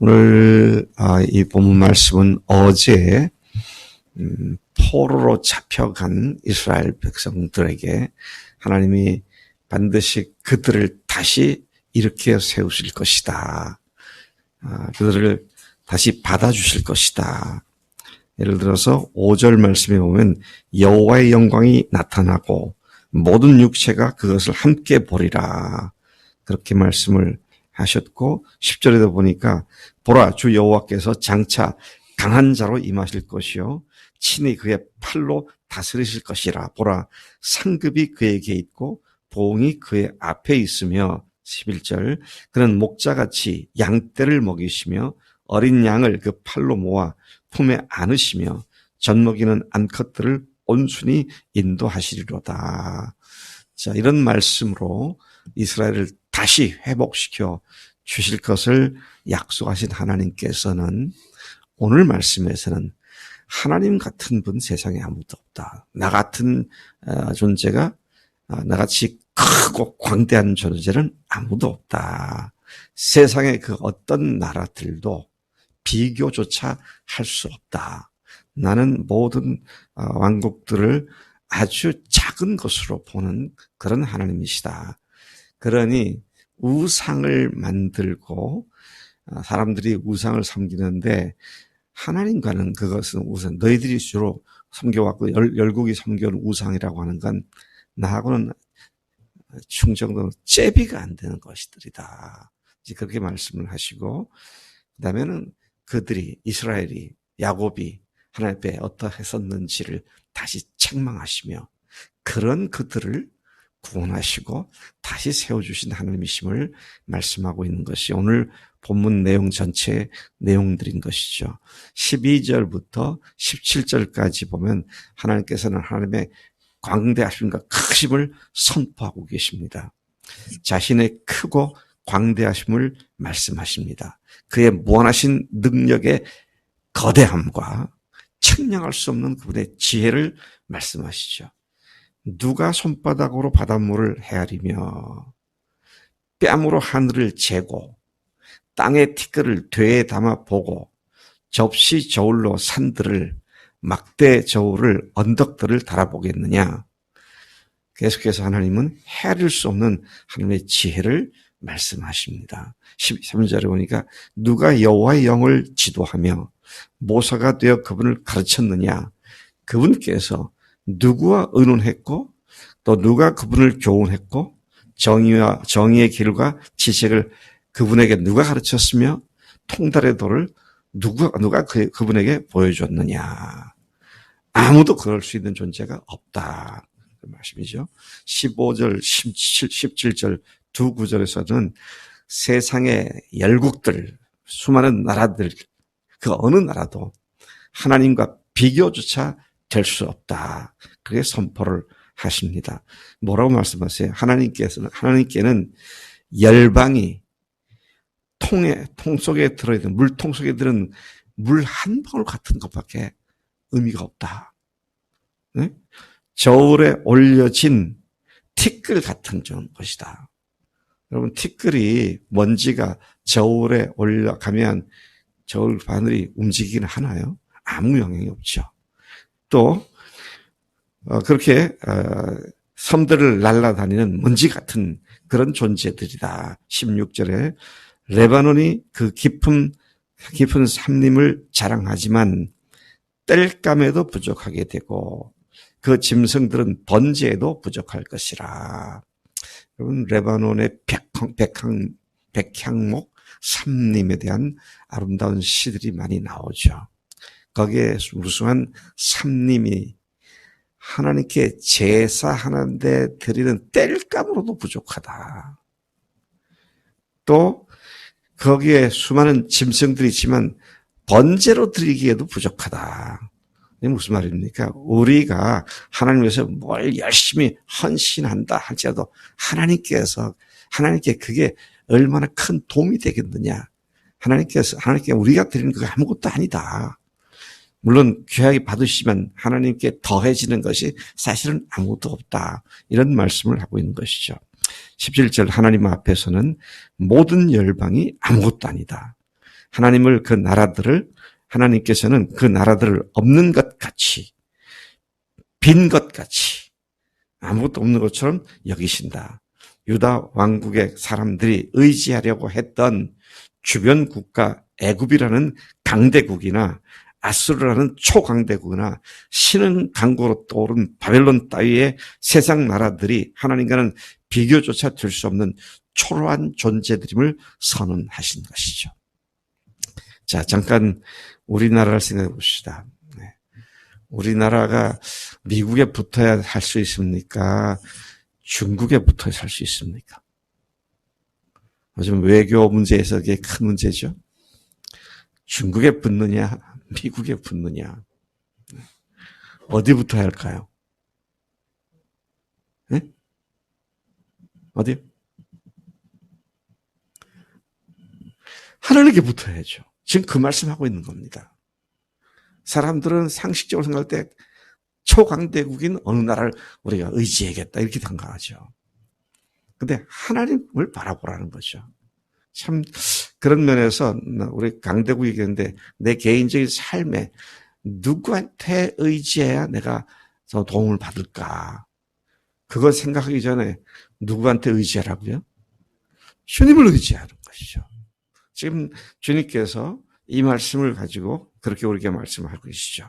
오늘 이 본문 말씀은 어제 포로로 잡혀간 이스라엘 백성들에게 하나님이 반드시 그들을 다시 일으켜 세우실 것이다. 그들을 다시 받아주실 것이다. 예를 들어서 5절 말씀에 보면 여호와의 영광이 나타나고 모든 육체가 그것을 함께 보리라. 그렇게 말씀을 하셨고 10절에도 보니까 보라 주 여호와께서 장차 강한 자로 임하실 것이요 친히 그의 팔로 다스리실 것이라. 보라 상급이 그에게 있고 보응이 그의 앞에 있으며 11절 그는 목자같이 양떼를 먹이시며 어린 양을 그 팔로 모아 품에 안으시며 젖먹이는 암컷들을 온순히 인도하시리로다. 자, 이런 말씀으로 이스라엘을 다시 회복시켜 주실 것을 약속하신 하나님께서는 오늘 말씀에서는 하나님 같은 분 세상에 아무도 없다. 나 같은 존재가 나같이 크고 광대한 존재는 아무도 없다. 세상의 그 어떤 나라들도 비교조차 할 수 없다. 나는 모든 왕국들을 아주 작은 것으로 보는 그런 하나님이시다. 그러니 우상을 만들고 사람들이 우상을 섬기는데 하나님과는 그것은 우상, 너희들이 주로 섬겨왔고 열국이 섬겨온 우상이라고 하는 건 나하고는 충정도 제비가 안 되는 것이들이다. 이제 그렇게 말씀을 하시고 그 다음에는 그들이 이스라엘이 야곱이 하나님 앞에 어떠했었는지를 다시 책망하시며 그런 그들을 구원하시고 다시 세워주신 하나님이심을 말씀하고 있는 것이 오늘 본문 내용 전체의 내용들인 것이죠. 12절부터 17절까지 보면 하나님께서는 하나님의 광대하심과 크심을 선포하고 계십니다. 자신의 크고 광대하심을 말씀하십니다. 그의 무한하신 능력의 거대함과 측량할 수 없는 그분의 지혜를 말씀하시죠. 누가 손바닥으로 바닷물을 헤아리며 뺨으로 하늘을 재고 땅의 티끌을 되에 담아 보고 접시 저울로 산들을 막대 저울을 언덕들을 달아보겠느냐. 계속해서 하나님은 헤아릴 수 없는 하나님의 지혜를 말씀하십니다. 13절에 보니까 누가 여호와의 영을 지도하며 모사가 되어 그분을 가르쳤느냐. 그분께서 누구와 의논했고 또 누가 그분을 교훈했고 정의의 길과 지식을 그분에게 누가 가르쳤으며 통달의 도를 누가 그분에게 보여줬느냐. 아무도 그럴 수 있는 존재가 없다. 그 말씀이죠. 15절, 17절 두 구절에서는 세상의 열국들, 수많은 나라들, 그 어느 나라도 하나님과 비교조차 될 수 없다. 그게 선포를 하십니다. 뭐라고 말씀하세요? 하나님께는 열방이 통 속에 들어있는 물통 속에 들은 물 한 방울 같은 것밖에 의미가 없다. 네? 저울에 올려진 티끌 같은 것이다. 여러분 티끌이 먼지가 저울에 올라가면 저울 바늘이 움직이긴 하나요? 아무 영향이 없죠. 또 그렇게 섬들을 날아다니는 먼지 같은 그런 존재들이다. 16절에 레바논이 그 깊은 산림을 자랑하지만 땔감에도 부족하게 되고 그 짐승들은 번제에도 부족할 것이라. 여러분 레바논의 백향목 삼림에 대한 아름다운 시들이 많이 나오죠. 거기에 무수한 삼림이 하나님께 제사하는데 드리는 땔감으로도 부족하다. 또 거기에 수많은 짐승들이 있지만 번제로 드리기에도 부족하다. 이게 무슨 말입니까? 우리가 하나님 위해서 뭘 열심히 헌신한다 할지라도 하나님께 그게 얼마나 큰 도움이 되겠느냐. 하나님께 우리가 드리는 그거 아무것도 아니다. 물론 귀하게 받으시면 하나님께 더해지는 것이 사실은 아무것도 없다. 이런 말씀을 하고 있는 것이죠. 17절 하나님 앞에서는 모든 열방이 아무것도 아니다. 하나님을 그 나라들을 하나님께서는 그 나라들을 없는 것 같이 빈 것 같이 아무것도 없는 것처럼 여기신다. 유다 왕국의 사람들이 의지하려고 했던 주변 국가 애굽이라는 강대국이나 아수르라는 초강대국이나 신은 강고로 떠오른 바벨론 따위의 세상 나라들이 하나님과는 비교조차 될 수 없는 초라한 존재들임을 선언하신 것이죠. 자, 잠깐 우리나라를 생각해 봅시다. 우리나라가 미국에 붙어야 할 수 있습니까? 중국에 붙어야 할 수 있습니까? 요즘 외교 문제에서 그게 큰 문제죠. 중국에 붙느냐, 미국에 붙느냐. 어디 붙어야 할까요? 네? 어디요? 하나님께 붙어야죠. 지금 그 말씀하고 있는 겁니다. 사람들은 상식적으로 생각할 때 초강대국인 어느 나라를 우리가 의지해야겠다 이렇게 생각하죠. 근데 하나님을 바라보라는 거죠. 참 그런 면에서 우리 강대국 얘기했는데 내 개인적인 삶에 누구한테 의지해야 내가 더 도움을 받을까? 그걸 생각하기 전에 누구한테 의지하라고요? 주님을 의지하는 것이죠. 지금 주님께서 이 말씀을 가지고 그렇게 우리에게 말씀하고 계시죠.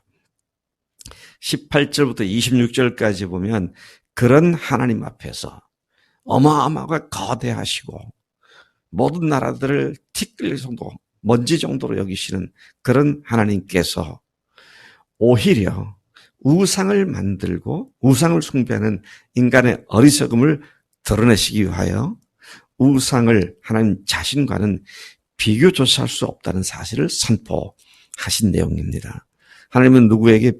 18절부터 26절까지 보면 그런 하나님 앞에서 어마어마하고 거대하시고 모든 나라들을 티끌 정도, 먼지 정도로 여기시는 그런 하나님께서 오히려 우상을 만들고 우상을 숭배하는 인간의 어리석음을 드러내시기 위하여 우상을 하나님 자신과는 비교조차 할 수 없다는 사실을 선포하신 내용입니다. 하나님은 누구에게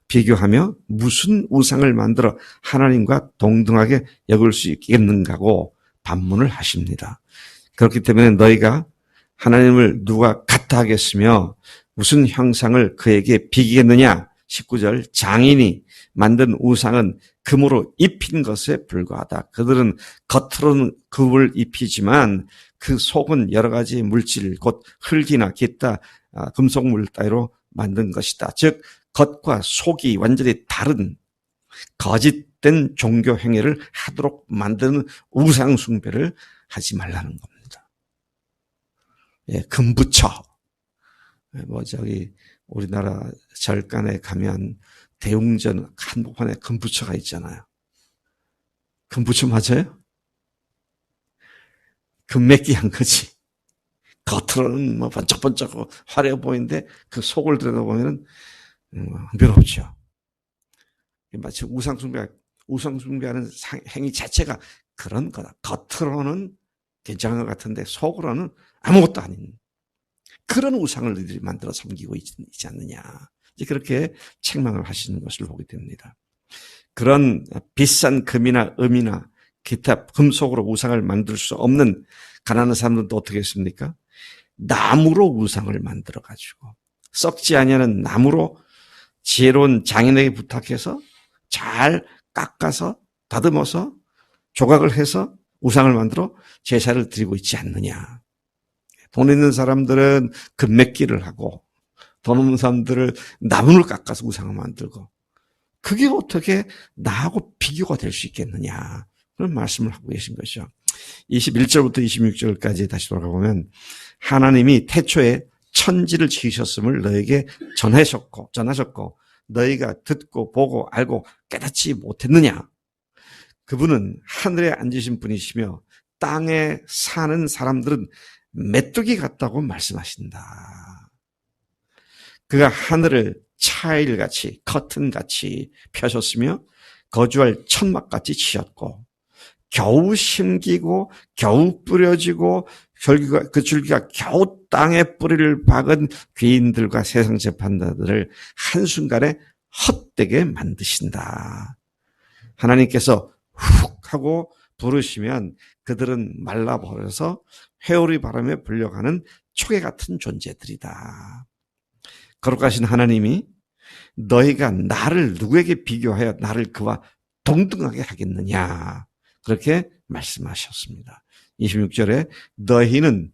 비교하며 무슨 우상을 만들어 하나님과 동등하게 여길 수 있겠는가고 반문을 하십니다. 그렇기 때문에 너희가 하나님을 누가 같아 하겠으며 무슨 형상을 그에게 비기겠느냐. 19절 장인이 만든 우상은 금으로 입힌 것에 불과하다. 그들은 겉으로는 금을 입히지만 그 속은 여러 가지 물질 곧 흙이나 기타 금속물 따위로 만든 것이다. 즉 겉과 속이 완전히 다른 거짓된 종교 행위를 하도록 만드는 우상 숭배를 하지 말라는 겁니다. 예, 금부처. 우리나라 절간에 가면 대웅전 한복판에 금부처가 있잖아요. 금부처 맞아요? 금맥기한 거지. 겉으로는 번쩍번쩍 화려해 보이는데 그 속을 들여다보면 형편없죠. 마치 우상숭배하는 행위 자체가 그런 거다. 겉으로는 괜찮은 것 같은데 속으로는 아무것도 아닌 그런 우상을 너희들이 만들어 섬기고 있지 않느냐. 그렇게 책망을 하시는 것을 보게 됩니다. 그런 비싼 금이나 음이나 기타 금속으로 우상을 만들 수 없는 가난한 사람들도 어떻게 했습니까? 나무로 우상을 만들어가지고 썩지 아니하는 나무로 지혜로운 장인에게 부탁해서 잘 깎아서 다듬어서 조각을 해서 우상을 만들어 제사를 드리고 있지 않느냐. 돈 있는 사람들은 금맥기를 하고 돈 없는 사람들을 나무를 깎아서 우상을 만들고 그게 어떻게 나하고 비교가 될 수 있겠느냐. 그런 말씀을 하고 계신 것이죠. 21절부터 26절까지 다시 돌아가보면 하나님이 태초에 천지를 지으셨음을 너에게 전하셨고 너희가 듣고 보고 알고 깨닫지 못했느냐. 그분은 하늘에 앉으신 분이시며 땅에 사는 사람들은 메뚜기 같다고 말씀하신다. 그가 하늘을 차일같이 커튼같이 펴셨으며 거주할 천막같이 치었고 겨우 심기고 겨우 뿌려지고 그 줄기가 겨우 땅에 뿌리를 박은 귀인들과 세상 재판자들을 한순간에 헛되게 만드신다. 하나님께서 훅 하고 부르시면 그들은 말라버려서 회오리 바람에 불려가는 초계 같은 존재들이다. 거룩하신 하나님이 너희가 나를 누구에게 비교하여 나를 그와 동등하게 하겠느냐. 그렇게 말씀하셨습니다. 26절에 너희는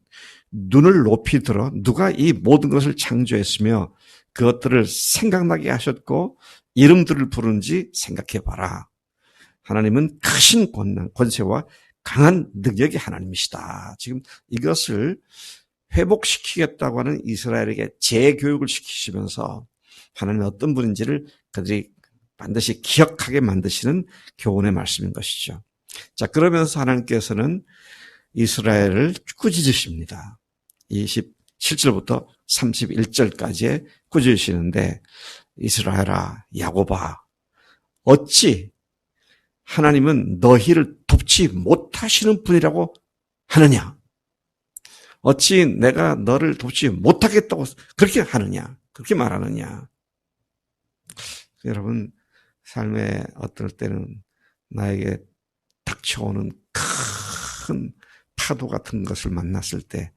눈을 높이 들어 누가 이 모든 것을 창조했으며 그것들을 생각나게 하셨고 이름들을 부르는지 생각해 봐라. 하나님은 크신 권세와 강한 능력의 하나님이시다. 지금 이것을 회복시키겠다고 하는 이스라엘에게 재교육을 시키시면서 하나님은 어떤 분인지를 그들이 반드시 기억하게 만드시는 교훈의 말씀인 것이죠. 자, 그러면서 하나님께서는 이스라엘을 꾸짖으십니다. 27절부터 31절까지에 꾸짖으시는데 이스라엘아, 야곱아, 어찌 하나님은 너희를 돕지 못하시는 분이라고 하느냐? 어찌 내가 너를 돕지 못하겠다고 그렇게 하느냐? 그렇게 말하느냐? 여러분, 삶의 어떨 때는 나에게 닥쳐오는 큰 파도 같은 것을 만났을 때,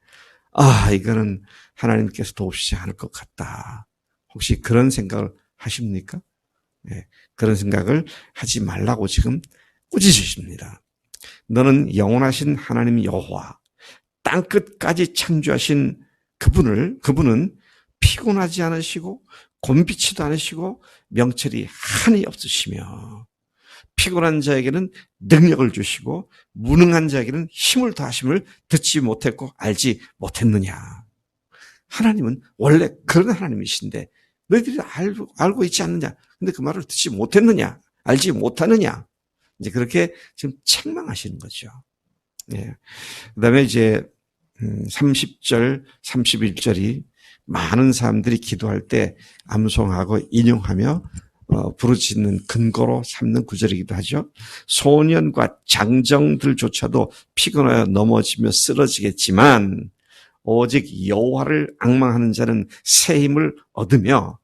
이거는 하나님께서 도우시지 않을 것 같다. 혹시 그런 생각을 하십니까? 네, 그런 생각을 하지 말라고 지금 꾸짖으십니다. 너는 영원하신 하나님 여호와, 땅끝까지 창조하신 그분은 피곤하지 않으시고 곤비치도 않으시고 명철이 한이 없으시며 피곤한 자에게는 능력을 주시고 무능한 자에게는 힘을 더하심을 듣지 못했고 알지 못했느냐. 하나님은 원래 그런 하나님이신데 너희들이 알고 있지 않느냐. 근데 그 말을 듣지 못했느냐. 알지 못하느냐. 이제 그렇게 지금 책망하시는 거죠. 예. 그 다음에 이제 30절, 31절이 많은 사람들이 기도할 때 암송하고 인용하며 부르짖는 근거로 삼는 구절이기도 하죠. 소년과 장정들조차도 피곤하여 넘어지며 쓰러지겠지만 오직 여호와를 앙망하는 자는 새 힘을 얻으며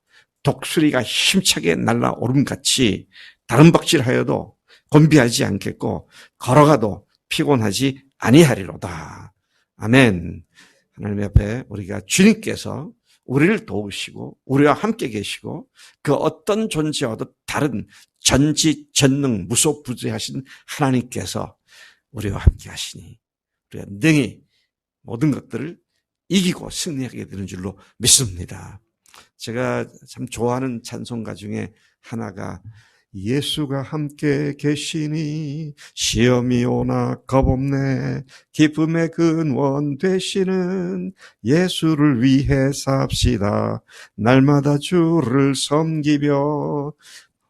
독수리가 힘차게 날아오름같이 다름박질하여도 곤비하지 않겠고 걸어가도 피곤하지 아니하리로다. 아멘. 하나님 앞에 우리가 주님께서 우리를 도우시고 우리와 함께 계시고 그 어떤 존재와도 다른 전지전능 무소부재하신 하나님께서 우리와 함께 하시니 우리가 능히 모든 것들을 이기고 승리하게 되는 줄로 믿습니다. 제가 참 좋아하는 찬송가 중에 하나가 예수가 함께 계시니 시험이 오나 겁없네 기쁨의 근원 되시는 예수를 위해 삽시다 날마다 주를 섬기며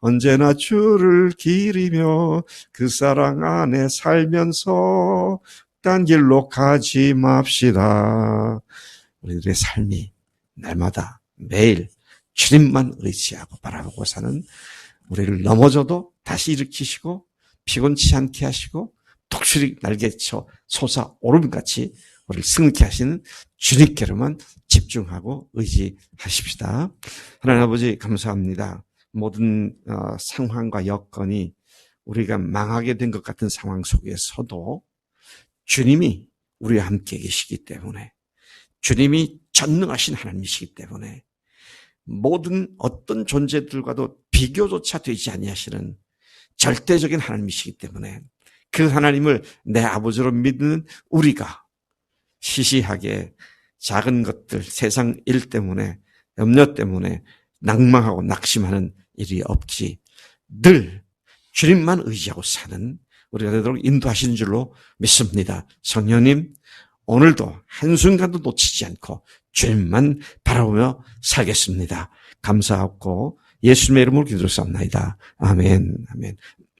언제나 주를 기리며 그 사랑 안에 살면서 딴 길로 가지 맙시다. 우리들의 삶이 날마다 매일 주님만 의지하고 바라보고 사는 우리를 넘어져도 다시 일으키시고 피곤치 않게 하시고 독수리 날개쳐 솟아오름같이 우리를 승리케 하시는 주님께로만 집중하고 의지하십시다. 하나님 아버지 감사합니다. 모든 상황과 여건이 우리가 망하게 된 것 같은 상황 속에서도 주님이 우리와 함께 계시기 때문에 주님이 전능하신 하나님이시기 때문에 모든 어떤 존재들과도 비교조차 되지 아니하시는 절대적인 하나님이시기 때문에 그 하나님을 내 아버지로 믿는 우리가 시시하게 작은 것들, 세상 일 때문에 염려 때문에 낭망하고 낙심하는 일이 없지 늘 주님만 의지하고 사는 우리가 되도록 인도하시는 줄로 믿습니다. 성령님 오늘도 한순간도 놓치지 않고 주님만 바라보며 살겠습니다. 감사하고 예수님의 이름으로 기도했사옵나이다. 아멘. 아멘.